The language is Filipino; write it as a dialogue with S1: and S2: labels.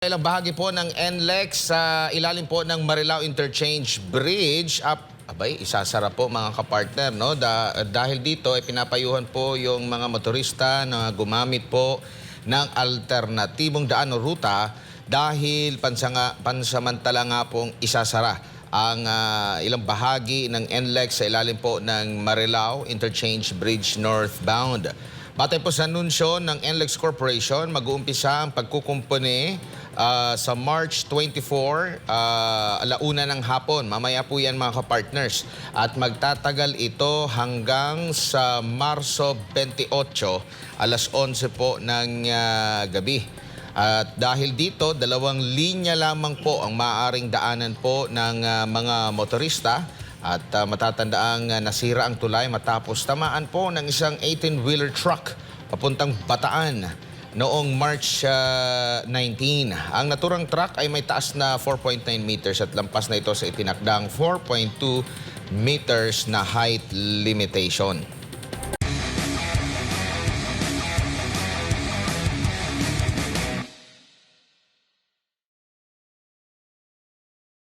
S1: Ilang bahagi po ng NLEX sa ilalim po ng Marilao Interchange Bridge. Isasara po mga kapartner, no? Dahil dito ay pinapayuhan po yung mga motorista na gumamit po ng alternatibong daan o ruta dahil pansamantala nga pong isasara ang ilang bahagi ng NLEX sa ilalim po ng Marilao Interchange Bridge northbound. Batay po sa anunsyo ng NLEX Corporation, mag-uumpisa ang pagkukumpuni sa March 24, alauna ng hapon. Mamaya po yan mga kapartners. At magtatagal ito hanggang sa Marso 28, alas 11 po ng gabi. At dahil dito, dalawang linya lamang po ang maaaring daanan po ng mga motorista. At matatandaang nasira ang tulay matapos tamaan po ng isang 18-wheeler truck papuntang Bataan noong March 19. Ang naturang truck ay may taas na 4.9 meters at lampas na ito sa itinakdang 4.2 meters na height limitation.